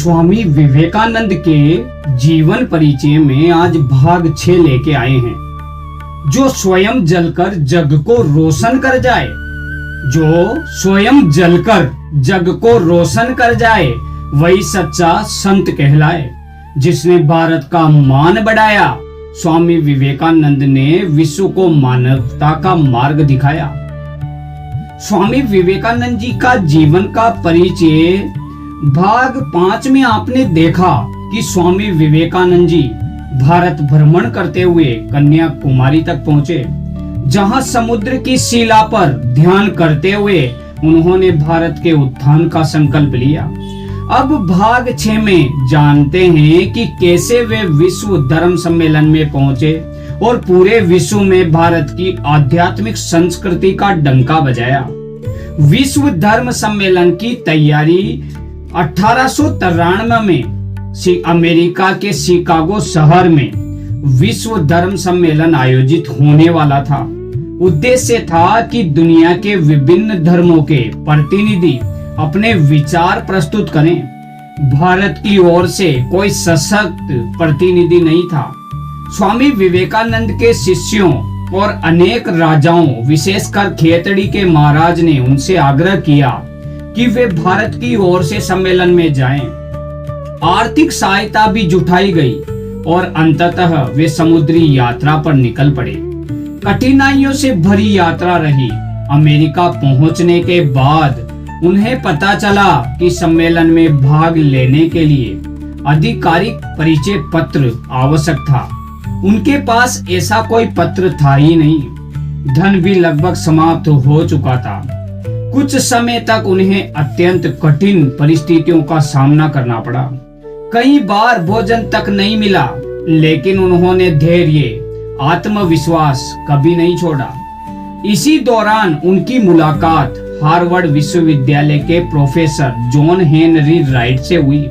स्वामी विवेकानंद के जीवन परिचय में आज भाग 6 लेके आए हैं। जो स्वयं जलकर जग को रोशन कर जाए, जो स्वयं जलकर जग को रोशन कर जाए, वही सच्चा संत कहलाए। जिसने भारत का मान बढ़ाया, स्वामी विवेकानंद ने विश्व को मानवता का मार्ग दिखाया। स्वामी विवेकानंद जी का जीवन का परिचय भाग 5 में आपने देखा कि स्वामी विवेकानंद जी भारत भ्रमण करते हुए कन्याकुमारी तक पहुंचे, जहां समुद्र की शिला पर ध्यान करते हुए उन्होंने भारत के उत्थान का संकल्प लिया। अब भाग 6 में जानते हैं कि कैसे वे विश्व धर्म सम्मेलन में पहुंचे और पूरे विश्व में भारत की आध्यात्मिक संस्कृति का डंका बजाया। विश्व धर्म सम्मेलन की तैयारी 1893 में अमेरिका के शिकागो शहर में विश्व धर्म सम्मेलन आयोजित होने वाला था। उद्देश्य था कि दुनिया के विभिन्न धर्मों के प्रतिनिधि अपने विचार प्रस्तुत करें। भारत की ओर से कोई सशक्त प्रतिनिधि नहीं था। स्वामी विवेकानंद के शिष्यों और अनेक राजाओं, विशेषकर खेतड़ी के महाराज ने उनसे आग्रह किया कि वे भारत की ओर से सम्मेलन में जाएं। आर्थिक सहायता भी जुटाई गई और अंततः वे समुद्री यात्रा पर निकल पड़े। कठिनाइयों से भरी यात्रा रही। अमेरिका पहुंचने के बाद उन्हें पता चला कि सम्मेलन में भाग लेने के लिए आधिकारिक परिचय पत्र आवश्यक था। उनके पास ऐसा कोई पत्र था ही नहीं। धन भी लगभग समाप्त हो चुका था। कुछ समय तक उन्हें अत्यंत कठिन परिस्थितियों का सामना करना पड़ा। कई बार भोजन तक नहीं मिला, लेकिन उन्होंने धैर्य, आत्मविश्वास कभी नहीं छोड़ा। इसी दौरान उनकी मुलाकात हार्वर्ड विश्वविद्यालय के प्रोफेसर जॉन हेनरी राइट से हुई।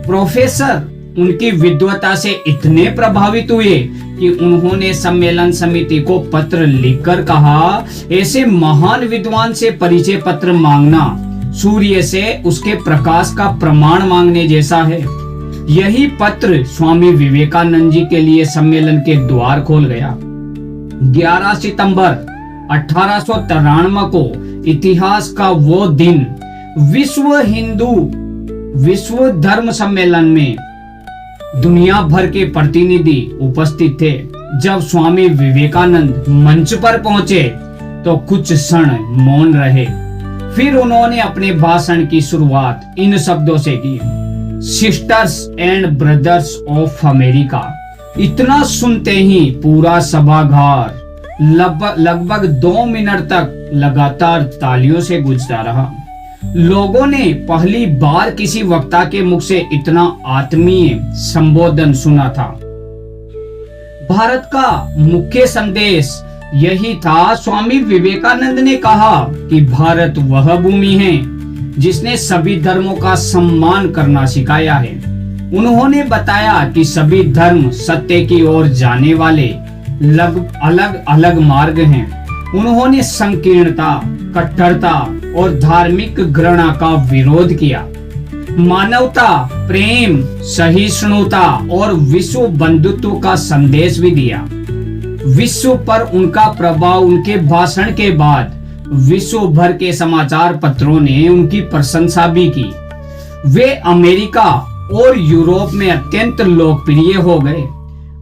प्रोफेसर उनकी विद्वता से इतने प्रभावित हुए कि उन्होंने सम्मेलन समिति को पत्र लिखकर कहा, ऐसे महान विद्वान से परिचय पत्र मांगना सूर्य से उसके प्रकाश का प्रमाण मांगने जैसा है। यही पत्र स्वामी विवेकानंद जी के लिए सम्मेलन के द्वार खोल गया। 11 सितंबर 1893 को इतिहास का वो दिन विश्व धर्म सम्मेलन में दुनिया भर के प्रतिनिधि उपस्थित थे। जब स्वामी विवेकानंद मंच पर पहुंचे तो कुछ क्षण मौन रहे। फिर उन्होंने अपने भाषण की शुरुआत इन शब्दों से की, sisters and brothers of America. इतना सुनते ही पूरा सभागार लगभग 2 मिनट तक लगातार तालियों से गूंजता रहा। लोगों ने पहली बार किसी वक्ता के मुख से इतना आत्मीय संबोधन सुना था। भारत का मुख्य संदेश यही था। स्वामी विवेकानंद ने कहा कि भारत वह भूमि है जिसने सभी धर्मों का सम्मान करना सिखाया है। उन्होंने बताया कि सभी धर्म सत्य की ओर जाने वाले अलग अलग मार्ग हैं। उन्होंने संकीर्णता, कट्टरता और धार्मिक घृणा का विरोध किया। मानवता, प्रेम, सहिष्णुता और विश्व बंधुत्व का संदेश भी दिया। विश्व पर उनका प्रभाव, उनके भाषण के बाद विश्व भर के समाचार पत्रों ने उनकी प्रशंसा भी की। वे अमेरिका और यूरोप में अत्यंत लोकप्रिय हो गए।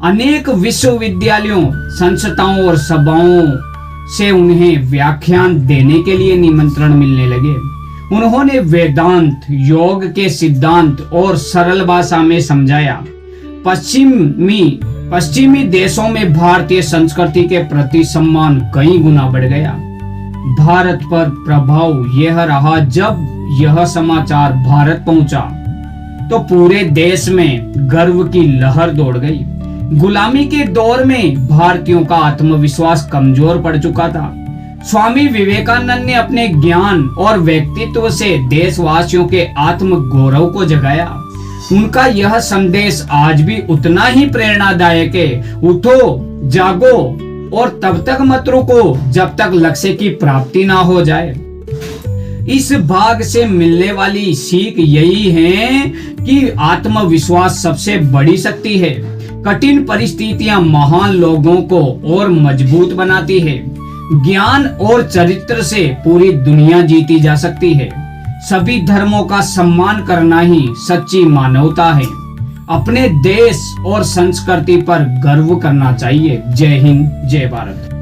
अनेक विश्वविद्यालयों, संस्थाओं और सभाओं से उन्हें व्याख्यान देने के लिए निमंत्रण मिलने लगे। उन्होंने वेदांत, योग के सिद्धांत और सरल भाषा में समझाया। पश्चिमी देशों में भारतीय संस्कृति के प्रति सम्मान कई गुना बढ़ गया। भारत पर प्रभाव यह रहा, जब यह समाचार भारत पहुंचा तो पूरे देश में गर्व की लहर दौड़ गई। गुलामी के दौर में भारतीयों का आत्मविश्वास कमजोर पड़ चुका था। स्वामी विवेकानंद ने अपने ज्ञान और व्यक्तित्व से देशवासियों के आत्म गौरव को जगाया। उनका यह संदेश आज भी उतना ही प्रेरणादायक है। उठो, जागो और तब तक मत रुको जब तक लक्ष्य की प्राप्ति ना हो जाए। इस भाग से मिलने वाली सीख यही है कि आत्मविश्वास सबसे बड़ी शक्ति है। कठिन परिस्थितियां महान लोगों को और मजबूत बनाती है। ज्ञान और चरित्र से पूरी दुनिया जीती जा सकती है। सभी धर्मों का सम्मान करना ही सच्ची मानवता है। अपने देश और संस्कृति पर गर्व करना चाहिए। जय हिंद, जय भारत।